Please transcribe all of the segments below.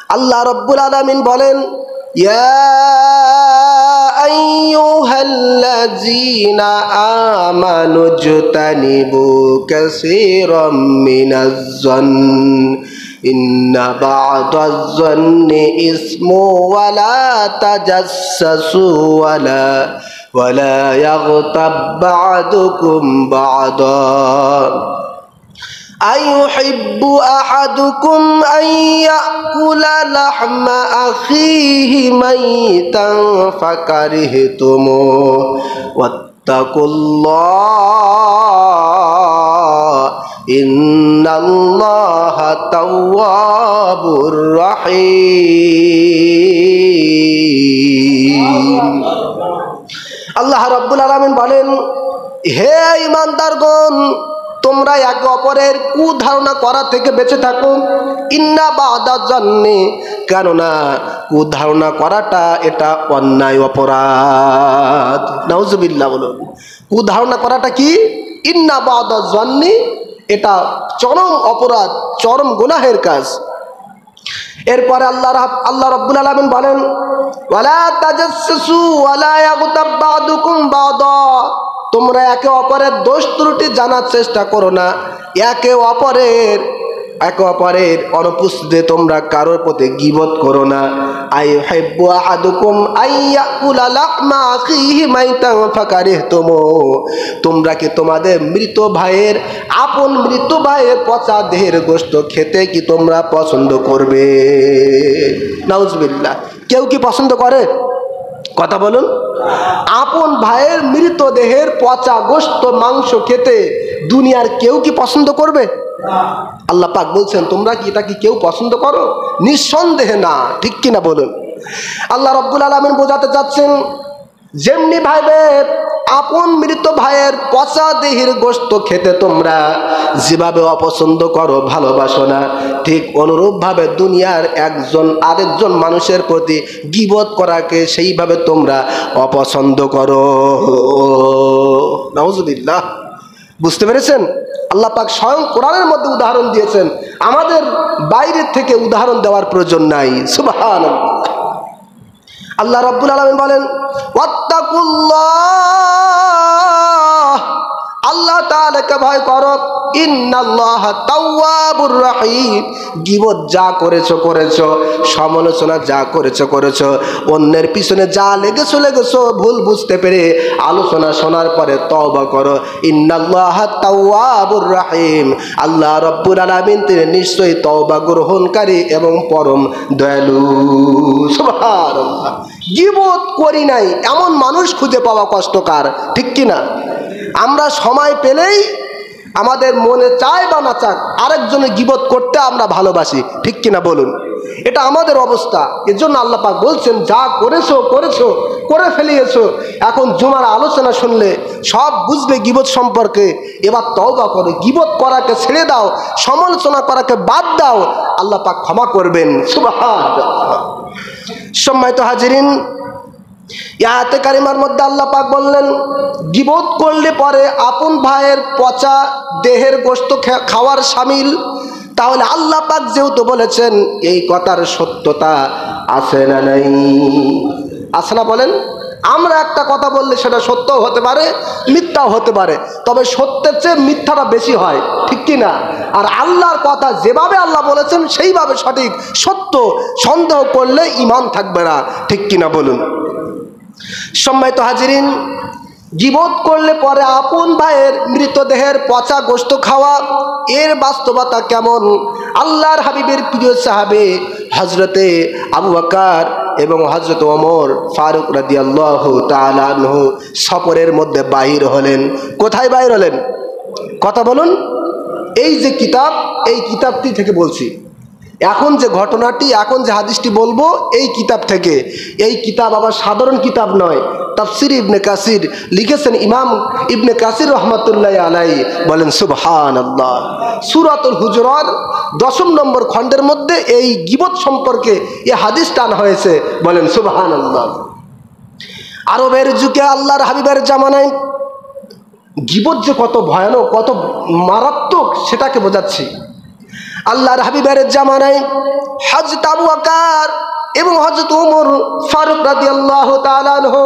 আল্লাহ রাব্বুল আলামিন বলেন, ইয়া আইয়ুহাল্লাযীনা আমানু জতানিবু কাসীরাম মিনাজ-যন্ন ইন্না বা'দাজ-যন্নি ইসমু ওয়া লা তাজাসসু ওয়ালা ইয়াগতাব বা'দুকুম বা'দা আইয়ুহিব্বু আহাদুকুম আন ইয়াকুলা লাহমা আখিহি মাইতান ফাকারিহতুমুহু ওয়াত্তাকুল্লাহ ইন্নাল্লাহা তাওয়াবুর রহিম। আল্লাহ রাব্বুল আলামিন বলেন, হে ঈমানদারগণ, তোমরা একে অপরের কুধারণা করা থেকে বেঁচে থাকো। ইন্না বা'দাজ-যন্নি, কেননা কুধারণা করাটা এটা অন্যায় অপরাধ। নাউজুবিল্লাহ বলুন। কুধারণা করাটা কি? ইন্না বা'দাজ-যন্নি, এটা চরম অপরাধ, চরম গুনাহের কাজ। এরপরে আল্লাহ রাব্বুল আলামিন বলেন, ওয়ালা তাজাসসু ওয়ালা ইয়াগতাব বা'দুকুম বা'দা, তোমরা একে অপরের দোষ ত্রুটি জানার চেষ্টা করো না, একে অপরের অনুপস্থিতিতে তোমরা কারোর প্রতি গীবত করো না। আইয়ুহিব্বু আহাদুকুম আইয়াকুলা লাহমা আখিহি মাইতান ফাকারিহতুমুহু, তোমরা কি তোমাদের মৃত ভাইয়ের পচা দেহের গোশত খেতে কি তোমরা পছন্দ করবে? নাউজুবিল্লাহ। কেউ কি পছন্দ করে? কথা বলুন। আপন ভাইয়ের মৃতদেহের পচা গোশত মাংস খেতে দুনিয়ার কেউ কি পছন্দ করবে? আল্লাহ পাক বলছেন, তোমরা কি এটা কি কেউ পছন্দ করো? নিঃসন্দেহে না, ঠিক কিনা বলুন। আল্লাহ রাব্বুল আলামিন বোঝাতে চাচ্ছেন, যেমনি ভাবে আপন মৃত ভাইয়ের পচা দেহের গোশত খেতে তোমরা যেভাবে অপছন্দ করো, ভালোবাসো না, ঠিক অনুরূপভাবে দুনিয়ার একজন আরেকজন মানুষের প্রতি গীবত করাকে সেইভাবে তোমরা অপছন্দ করো। নাউজুবিল্লাহ। বুঝতে পেরেছেন? আল্লাহ পাক স্বয়ং কোরআনের মধ্যে উদাহরণ দিয়েছেন, আমাদের বাইরের থেকে উদাহরণ দেওয়ার প্রয়োজন নাই। সুবহানাল্লাহ। আল্লাহ রাব্বুল আলামিন বলেন, ওয়াত্তাকুল্লাহ, আল্লাহ তাআলাকে ভয় করো। ইন্নাল্লাহা তাওয়াবুর রহিম, গীবত যা করেছো, সমালোচনা যা করেছো, অন্যের পিছনে যা লেগেছো, ভুল বুঝতে পেরে আলোচনা শোনার পরে তওবা করো। ইন্নাল্লাহা তাওয়াবুর রহিম, আল্লাহ রাব্বুল আলামিন তিনি নিশ্চয়ই তওবা গ্রহণকারী এবং পরম দয়ালু। সুবহানাল্লাহ। গীবত করি নাই এমন মানুষ খুঁজে পাওয়া কষ্টকর, ঠিক কিনা? আমরা সময় পেলেই আমাদের মনে চায় বা না চাক আরেকজনের গীবত করতে আমরা ভালোবাসি, ঠিক কিনা বলুন। এটা আমাদের অবস্থা। এর জন্য আল্লাহ পাক বলছেন, যা করেছো করে ফেলিয়েছো, এখন জুমার আলোচনা শুনলে সব বুঝবে গীবত সম্পর্কে। এবার তওবা করো, গীবত করাকে ছেড়ে দাও, সমালোচনা করাকে বাদ দাও, আল্লাহ পাক ক্ষমা করবেন। সুবহানাল্লাহ। সম্মানিত হাজিরিন, আয়াতে কারিমার মধ্যে আল্লাহ পাক বললেন, গীবত করলে পরে আপন ভাইয়ের পচা দেহের গোশত খাওয়ার শামিল। তাহলে আল্লাহ পাক যেহেতু বলেছেন, এই কথার সত্যতা আছে না নাই? আছে না বলেন? আমরা একটা কথা বললে সেটা সত্যও হতে পারে, মিথ্যাও হতে পারে, তবে সত্যের চেয়ে মিথ্যাটা বেশি হয়, ঠিক কিনা? আর আল্লাহর কথা যেভাবে আল্লাহ বলেছেন সেইভাবে সঠিক সত্য, সন্দেহ করলে ঈমান থাকবে না, ঠিক কিনা বলুন। সম্মানিত হাজিরিন, গীবত করলে পরে আপন ভাইয়ের মৃতদেহের পচা গোশত খাওয়া, এর বাস্তবতা কেমন? আল্লাহর হাবিবের প্রিয় সাহাবে হযরতে আবু বকর এবং হযরত ওমর ফারুক রাদিয়াল্লাহু তাআলা আনহু সফরের মধ্যে বাহির হলেন। কোথায় বাহির হলেন? কথা বলুন। এই যে কিতাব, এই কিতাবটি থেকে বলছি। এখন যে ঘটনাটি, এখন যে হাদিসটি বলবো, এই কিতাব থেকে। এই কিতাব আবার সাধারণ কিতাব নয়। তাফসীর ইবনে কাসির লিখেছেন, ইমাম ইবনে কাসির রহমাতুল্লাহি আলাইহি বলেন, সুবহানাল্লাহ। সূরাতুল হুজুরাত 10 নম্বর খণ্ডের মধ্যে এই গীবত সম্পর্কে এই হাদিসটা আনা হয়েছে, বলেন সুবহানাল্লাহ। আরবের যুগে আল্লাহর হাবিবের জামানায় গীবত যে কত ভয়ানক, কত মারাত্মক, সেটাকে বোঝাচ্ছি। আল্লাহর হাবিবের জামানায় হযরত আবু বকর এবং হযরত ওমর ফারুক রাদিয়াল্লাহু তাআলা আনহু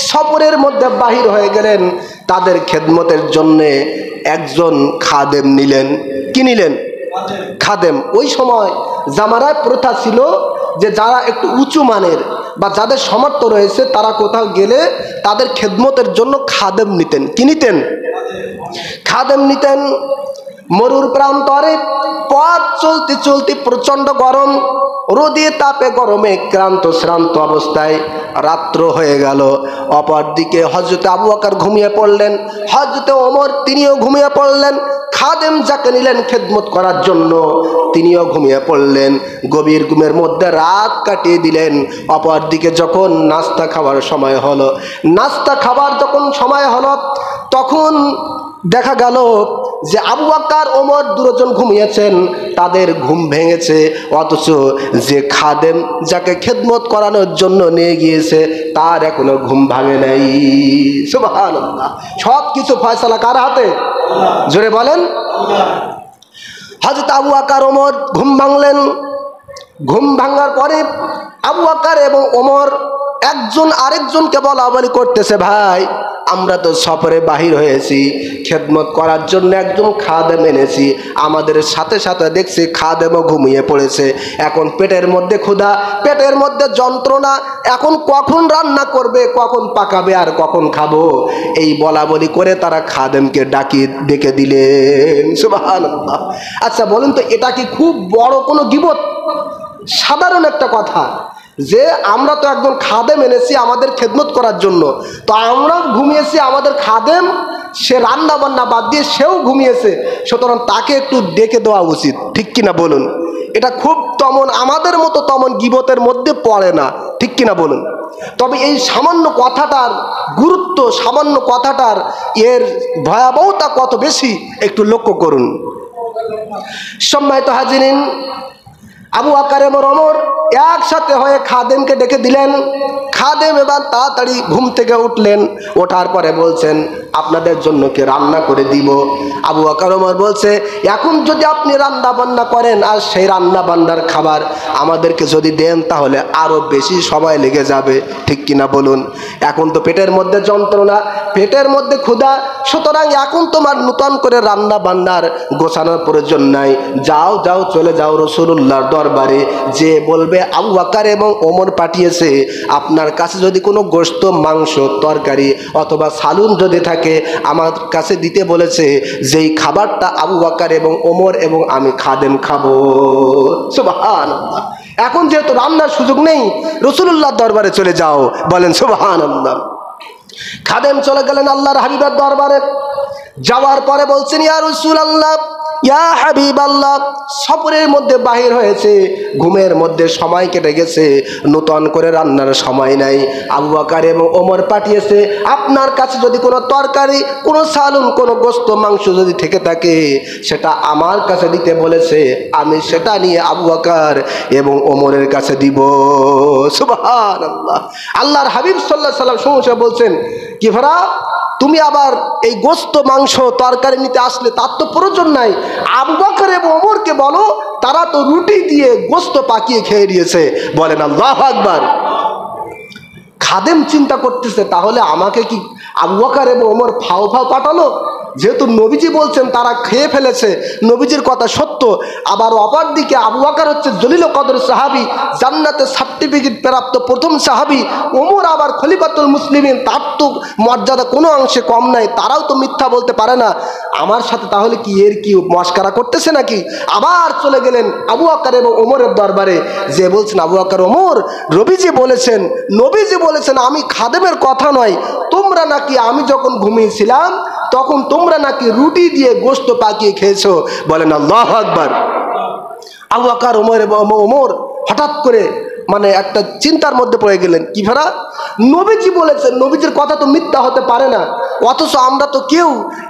সফরের মধ্যে বাহির হয়ে গেলেন। তাদের খেদমতের জন্য একজন খাদেম নিলেন। কি নিলেন? খাদেম। ওই সময় জামানায় প্রথা ছিল যে যারা একটু উঁচু মানের বা যাদের সামর্থ্য রয়েছে তারা কোথাও গেলে তাদের খেদমতের জন্য খাদেম নিতেন। কি নিতেন? খাদেম নিতেন। মরুর প্রান্তরে পথ চলতে চলতে প্রচণ্ড গরম, রোদে তাপে গরমে ক্লান্ত শ্রান্ত অবস্থায় রাত্র হয়ে গেল। অপরদিকে হযরত আবু বকর ঘুমিয়ে পড়লেন, হযরত ওমর তিনিও ঘুমিয়ে পড়লেন। খাদেম যাকে নিলেন খেদমত করার জন্য তিনিও ঘুমিয়ে পড়লেন। গভীর ঘুমের মধ্যে রাত কাটিয়ে দিলেন। অপরদিকে যখন নাস্তা খাবার সময় হলো, নাস্তা খাবার যখন সময় হলো, তখন দেখা গেল যে আবু বকর ওমর দুজন ঘুমিয়েছেন, তাদের ঘুম ভেঙেছে। অথচ যে খাদেম যাকে খেদমত করানোর জন্য নিয়ে গিয়েছে তার এখনো ঘুম ভাঙে নাই। সুবহানাল্লাহ। সব কিছু ফয়সালা কার হাতে? জোরে বলেন। হযরত আবু বকর ওমর ঘুম ভাঙলেন। ঘুম ভাঙার পরে আবু বকর এবং ওমর একজন আরেকজনকে বলা বলি করতেছে, ভাই আমরা তো সফরে বাহির হয়েছি, খেদমত করার জন্য একজন খাদেম এনেছি, আমাদের সাথে সাথে দেখছি খাদেমও ঘুমিয়ে পড়েছে। এখন পেটের মধ্যে ক্ষুধা, পেটের মধ্যে যন্ত্রণা, এখন কখন রান্না করবে, কখন পাকাবে আর কখন খাবো, এই বলা বলি করে তারা খাদেমকে ডেকে দিলেন। সুবহানাল্লাহ। আচ্ছা বলুন তো, এটা কি খুব বড় কোনো গীবত? সাধারণ একটা কথা যে আমরা তো একজন খাদেম এনেছি আমাদের খেদমত করার জন্য, তো আমরাও ঘুমিয়েছি, আমাদের খাদেম সে রান্না বান্না বাদ দিয়ে সেও ঘুমিয়েছে, সুতরাং তাকে একটু ডেকে দেওয়া উচিত। ঠিক কিনা বলুন? এটা খুব তেমন আমাদের মতো তেমন গীবতের মধ্যে পড়ে না। ঠিক কিনা বলুন? তবে এই সামান্য কথাটার গুরুত্ব, সামান্য কথাটার এর ভয়াবহতা কত বেশি একটু লক্ষ্য করুন। সম্মানিত হাজিরিন, আবু বকর এবং ওমর একসাথে হয়ে খাদেমকে ডেকে দিলেন। খাদেম এবার তাড়াতাড়ি ঘুম থেকে উঠলেন। ওঠার পরে বলছেন, আপনাদের জন্য কি রান্না করে দিব? আবু বকর ওমর বলছে, এখন যদি আপনি রান্না বান্না করেন আর সেই রান্না বান্নার খাবার আমাদেরকে যদি দেন তাহলে আরো বেশি সময় লেগে যাবে। ঠিক কিনা বলুন? এখন তো পেটের মধ্যে যন্ত্রণা, পেটের মধ্যে ক্ষুধা, সুতরাং এখন তোমার নতুন করে রান্না বান্নার গোছানোর প্রয়োজন নাই। যাও যাও, চলে যাও রাসূলুল্লাহর দরবারে, যে বলবে আবু বকর এবং ওমর পাঠিয়েছে, আপনার কাছে যদি কোনো গোশত, মাংস, তরকারি অথবা সালুন যদি থাকে আমার কাছে দিতে বলেছে, যেই খাবারটা আবু বকর এবং ওমর এবং আমি খাদেম খাবো। সুবহানাল্লাহ। এখন যেহেতু রান্নার সুযোগ নেই, রাসূলুল্লাহর দরবারে চলে যাও। বলেন সুবহানাল্লাহ। খাদেম চলে গেলেন আল্লাহর হাবিবের দরবারে। যাওয়ার পরে বলছেন, ইয়া রাসূলুল্লাহ, ইয়া হাবিবাল্লাহ, সফরের মধ্যে বাহির হয়েছে, ঘুমের মধ্যে সময় কেটে গেছে, নতুন করে রান্নার সময় নাই। আবু বকর এবং ওমর পাঠিয়েছে, আপনার কাছে যদি কোনো তরকারি, কোনো সালুন, কোনো গোশত, মাংস যদি থেকে থাকে সেটা আমার কাছে দিতে বলেছে, আমি সেটা নিয়ে আবু বকর এবং ওমরের কাছে দিব। সুবহানাল্লাহ। আল্লাহর হাবিব সাল্লাল্লাহু আলাইহি সাল্লাম শুনে বলছেন, কি ভাড়া তুমি আবার এই গোশত, মাংস, তরকারি নিতে আসলে? তার তো প্রয়োজন নাই। আবু বকর এবং ওমরকে বলো, তারা তো রুটি দিয়ে গোশত পাকিয়ে খেয়ে নিয়েছে। বলেন আল্লাহু আকবার। খাদেম চিন্তা করতেছে, তাহলে আমাকে কি আবু বকর এবং ওমর ফাও পাঠালো? যেহেতু নবীজি বলছেন তারা খেয়ে ফেলেছে, নবীজির কথা সত্য। আবার অপর দিকে আবু বকর হচ্ছে জলিল কদর সাহাবী, জান্নাতে সার্টিফিকেট প্রাপ্ত প্রথম সাহাবী। ওমর আবার খলিফাতুল মুসলিমিন, তার তো মর্যাদা কোনো অংশে কম নাই, তারাও তো মিথ্যা বলতে পারে না। আমার সাথে তাহলে কি এর কি মস্করা করতেছে নাকি? আবার চলে গেলেন আবু বকর এবং ওমরের দরবারে, যে বলছেন, আবু বকর, ওমর, নবীজি বলেছেন আমি খাদেমের কথা নয়, তোমরা নাকি আমি যখন ঘুমিয়েছিলাম তখন তোমরা নাকি রুটি দিয়ে গোশত পাকিয়ে খেয়েছো। বলেন আল্লাহু আকবার। আবু বকর, ওমর হঠাৎ করে একটা চিন্তার মধ্যে পড়ে গেলেন। কি ভাড়া, নবীজি বলেছেন, নবীজির কথা তো মিথ্যা হতে পারে না, অথচ আমরা তো কেউ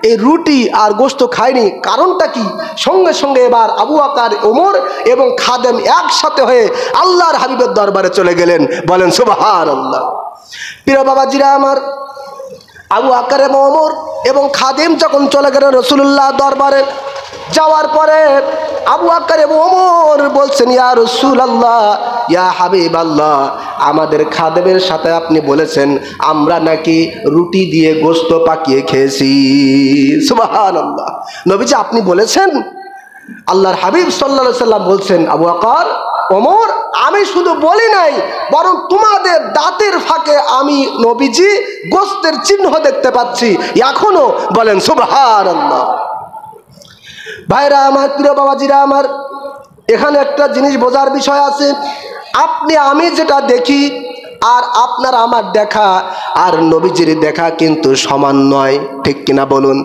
এই রুটি আর গোশত খাইনি, কারণটা কি? সঙ্গে সঙ্গে এবার আবু বকর, ওমর এবং খাদেম একসাথে হয়ে আল্লাহর হাবিবের দরবারে চলে গেলেন। বলেন সুবহানাল্লাহ। প্রিয় বাবাজিরা আমার, আবু বকর এবং ওমর এবং খাদেম যখন চলে গেলেন রাসূলুল্লাহ দরবারে, যাওয়ার পরে আবু বকর এবং ওমর বলছেন, ইয়া রাসূলুল্লাহ, ইয়া হাবিবাল্লাহ, আমাদের খাদেমের সাথে আপনি বলেছেন আমরা নাকি রুটি দিয়ে গোশত পাকিয়ে খেয়েছি। সুবহানাল্লাহ। নবীজি আপনি বলেছেন? আল্লাহর হাবিব সাল্লাল্লাহু আলাইহি সাল্লাম বলছেন, আবু বকর, ওমর, আমি শুধু বলি নাই, বরং তোমাদের দাঁতের ফাঁকে আমি নবীজি গোশতের চিহ্ন দেখতে পাচ্ছি এখনো। বলেন সুবহানাল্লাহ। ভাইরা আমার, প্রিয় বাবাজিরা আমার, এখানে একটা জিনিস বোঝার বিষয় আছে। আপনি আমি যেটা দেখি আর আপনার আমার দেখা আর নবীজির দেখা কিন্তু সমান নয়, ঠিক কিনা বলুন?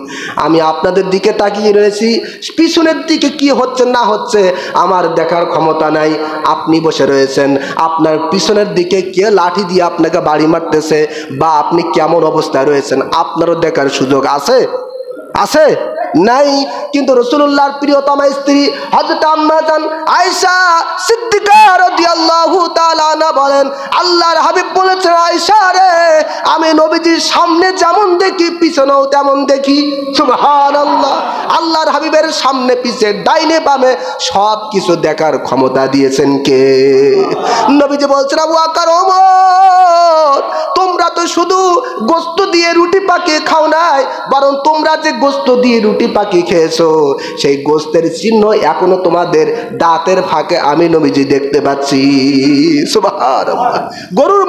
আমি আপনাদের দিকে তাকিয়ে রয়েছি, পিছনের দিকে কি হচ্ছে না হচ্ছে আমার দেখার ক্ষমতা নাই। আপনি বসে রয়েছেন, আপনার পিছনের দিকে কে লাঠি দিয়ে আপনাকে বাড়ি মারতেছে বা আপনি কেমন অবস্থায় রয়েছেন আপনারও দেখার সুযোগ আছে? আছে? নাই। কিন্তু রাসূলুল্লাহর প্রিয়তমা স্ত্রী হযরত আম্মা জান আয়েশা সিদ্দিকা রাদিয়াল্লাহু তাআলা আনহা বলেন, আল্লাহর হাবিব বলেছেন, আয়েশা রে, আমি নবীজির সামনে যেমন দেখি পিছনেও তেমন দেখি। সুবহানাল্লাহ। আল্লাহর হাবিবের সামনে পিছে ডাইনে বামে সব কিছু দেখার ক্ষমতা দিয়েছেন কে? নবীজি বলছেন, আবু বকর, ওমর, তোমরা তো শুধু গোশত দিয়ে রুটি পাকিয়ে খাও নাই, বরং তোমরা যে গোশত দিয়ে রুটি পাকিয়ে খেয়েছো সেই গোশতের চিহ্ন এখনো তোমাদের দাঁতের ফাঁকে আমি নবীজি দেখতে পাচ্ছি। সুবহানাল্লাহ। গরুর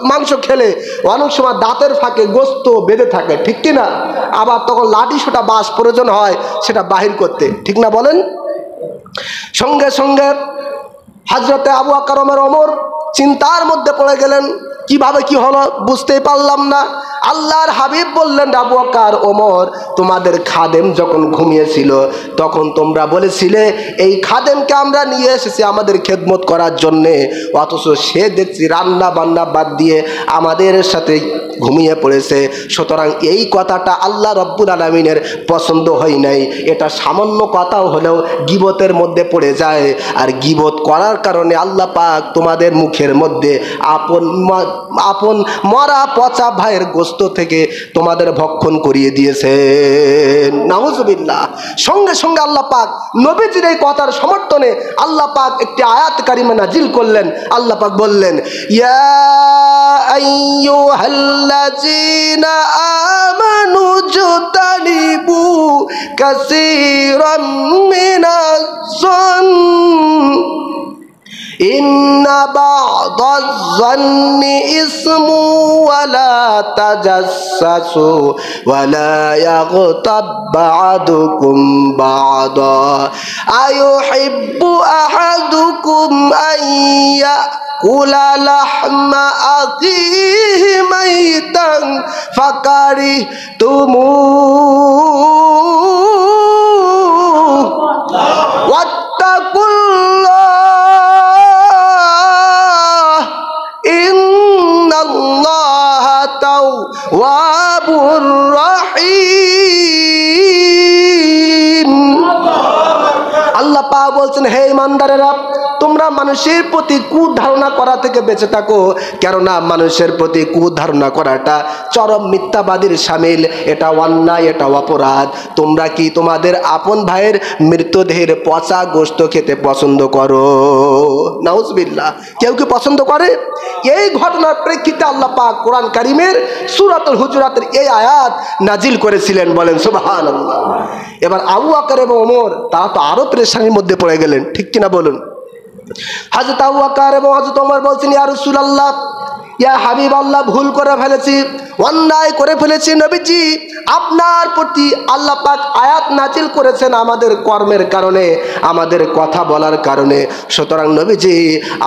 মাংস খেলে অনেক সময় দাঁতের ফাঁকে গোশত বেঁধে থাকে, ঠিক কিনা? আবার তখন লাঠি সোটা বাঁশ প্রয়োজন হয় সেটা বাহির করতে, ঠিক না বলেন? সঙ্গে সঙ্গে হযরতে আবু বকর ওমর চিন্তার মধ্যে পড়ে গেলেন, কিভাবে কি হলো বুঝতেই পারলাম না। আল্লাহর হাবিব বললেন, আবু বকর, ওমর, তোমাদের খাদেম যখন ঘুমিয়েছিল তখন তোমরা বলেছিলে এই খাদেমকে আমরা নিয়ে এসেছি আমাদের খেদমত করার জন্যে, অথচ সে দেখছি রান্না বান্না বাদ দিয়ে আমাদের সাথে ঘুমিয়ে পড়েছে। সুতরাং এই কথাটা আল্লাহ রব্বুল আলামিনের পছন্দ হয় নাই। এটা সামান্য কথাও হলেও গীবতের মধ্যে পড়ে যায়, আর গীবত করার কারণে আল্লাহ পাক তোমাদের মুখের মধ্যে আপন মরা পচা ভাইয়ের গোশত থেকে তোমাদের ভক্ষণ করিয়ে দিয়েছে। নাউজুবিল্লাহ। সঙ্গে সঙ্গে আল্লাহ পাক নবীজির এই কথার সমর্থনে আল্লাহ পাক একটি আয়াত কারিমা নাজিল করলেন। আল্লাহ পাক বললেন, ইয়া আইয়ুহাল্লাযীনা আমানু জতানিবু কাসীরাম মিনাজ যন্ন ইন্না বা'দাজ যন্নি ইসমু ওয়ালা তাজাসসু ওয়ালা ইয়াগতাব বা'দুকুম বা'দা আয়ুহিব্বু আহাদুকুম আইয়া কুলা লাহমা আখিহি মাইতান ফাকারিহতুমুহু ওয়াত্তাকুল্লাহ ইন্নাল্লাহা তাওয়াবুর রহিম। আল্লাহ পাক বলছেন, হে ইমানদারেরা, তোমরা মানুষের প্রতি কুধারণা করা থেকে বেঁচে থাকো, কেননা মানুষের প্রতি কুধারণা করাটা চরম মিথ্যাবাদীর শামিল। এটা অন্যায়, এটা অপরাধ। তোমরা কি তোমাদের আপন ভাইয়ের মৃতদেহের পচা গোশত খেতে পছন্দ করো? নাউজুবিল্লাহ। কেউ কি পছন্দ করে? এই ঘটনার প্রেক্ষিতে আল্লাহ পাক কোরআন কারিমের সূরাতুল হুজুরাতের এই আয়াত নাজিল করেছিলেন। বলেন সুবহানাল্লাহ। এবার আবু বকর এবং ওমর তারা তো আরো পেরেশানির মধ্যে পড়ে গেলেন, ঠিক কিনা বলুন? হযরত আবু বকর এবং হযরত ওমর বলছেন, ইয়া রাসূলুল্লাহ, ইয়া হাবিবাল্লাহ, ভুল করে ফেলেছি, অন্যায় করে ফেলেছি। নবীজি, আপনার প্রতি আল্লাহ পাক আয়াত নাজিল করেছেন আমাদের কর্মের কারণে, আমাদের কথা বলার কারণে। সুতরাং নবীজি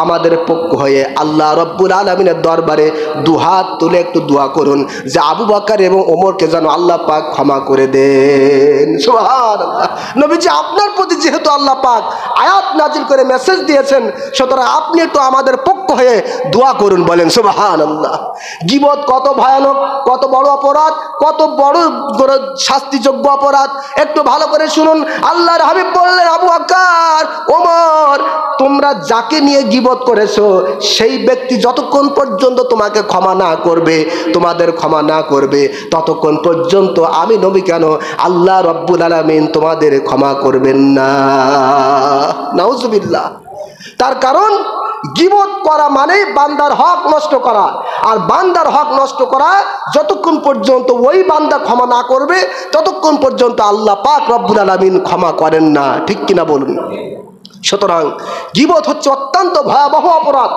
আমাদের পক্ষ হয়ে আল্লাহ রব্বুল আলামিনের দরবারে দুহাত তুলে একটু দোয়া করুন যে আবু বকর এবং ওমরকে যেন আল্লাহ পাক ক্ষমা করে দেন। সুবহানাল্লাহ। নবীজি, আপনার প্রতি যেহেতু আল্লাহ পাক আয়াত নাজিল করে মেসেজ দিয়েছেন, সুতরাং আপনি একটু আমাদের পক্ষ হয়ে দোয়া করুন। বলেন সুবহানাল্লাহ। সুবহানাল্লাহ। গীবত কত ভয়ানক, কত বড় অপরাধ, কত বড় শাস্তিযোগ্য অপরাধ, একটু ভালো করে শুনুন। আল্লাহর হাবিব বললেন, আবু বকর, ওমর, তোমরা যাকে নিয়ে গীবত করেছো সেই ব্যক্তি যতক্ষণ পর্যন্ত তোমাকে ক্ষমা না করবে, তোমাদের ক্ষমা না করবে, ততক্ষণ পর্যন্ত আমি নবী কেন, আল্লাহ রব্বুল আলামিন তোমাদের ক্ষমা করবেন না। নাউজুবিল্লাহ। তার কারণ গীবত করা মানে বান্দার হক নষ্ট করা, আর বান্দার হক নষ্ট করা যতক্ষণ পর্যন্ত ওই বান্দা ক্ষমা না করবে ততক্ষণ পর্যন্ত আল্লাহ পাক রব্বুল আলামিন ক্ষমা করেন না। ঠিক কিনা বলুন? সুতরাং গীবত হচ্ছে অত্যন্ত ভয়াবহ অপরাধ,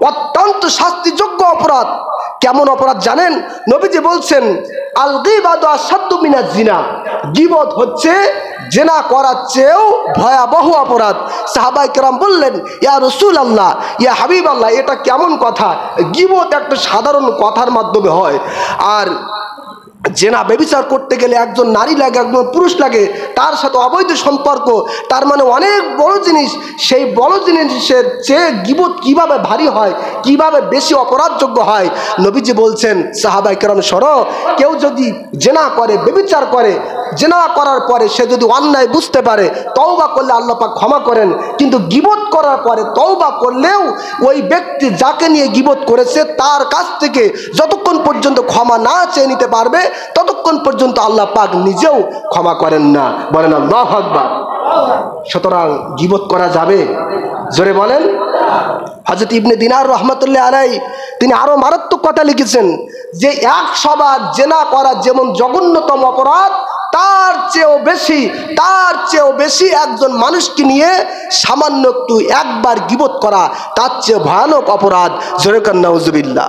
অত্যন্ত শাস্তিযোগ্য অপরাধ। কেমন অপরাধ জানেন? নবীজি বলছেন, আল গীবাতু আশাদ্দু মিনাজ জিনা, গীবত হচ্ছে জিনা করার চেয়েও ভয়াবহ অপরাধ। সাহাবায়ে কেরাম বললেন, ইয়া রাসূলুল্লাহ, ইয়া হাবিবাল্লাহ, এটা কেমন কথা? গীবত একটা সাধারণ কথার মাধ্যমে হয়, আর জেনা ব্যভিচার করতে গেলে একজন নারী লাগে, একজন পুরুষ লাগে, তার সাথে অবৈধ সম্পর্ক, তার মানে অনেক বড় জিনিস। সেই বড় জিনিসের চেয়ে গীবত কিভাবে ভারী হয়, কিভাবে বেশি অপরাধযোগ্য হয়, নবীজি বলছেন, সাহাবায়ে কেরাম শোনো, কেউ যদি জেনা করে, ব্যভিচার করে, জেনা করার পরে সে যদি অন্যায় বুঝতে পারে, তওবা করলে আল্লাহ পাক ক্ষমা করেন। কিন্তু গীবত করার পরে তওবা করলেও ওই ব্যক্তি যাকে নিয়ে গীবত করেছে তার কাছ থেকে যতক্ষণ পর্যন্ত ক্ষমা না চেয়ে নিতে পারবে ততক্ষণ পর্যন্ত আল্লাহ পাক নিজেও ক্ষমা করেন না। বলেন আল্লাহু আকবার। সুতরাং গীবত করা যাবে? জোরে বলেন। হযরত ইবনে দিনার রহমাতুল্লাহ আলাইহি তিনি আরো মারাত্মক কথা লিখেছেন যে 100 বার জেনা করা যেমন জঘন্যতম অপরাধ, তার চেয়েও বেশি একজন মানুষকে নিয়ে সামান্য একটু একবার গীবত করা তার চেয়ে ভয়ানক অপরাধ। জোরে কান নাউজুবিল্লাহ।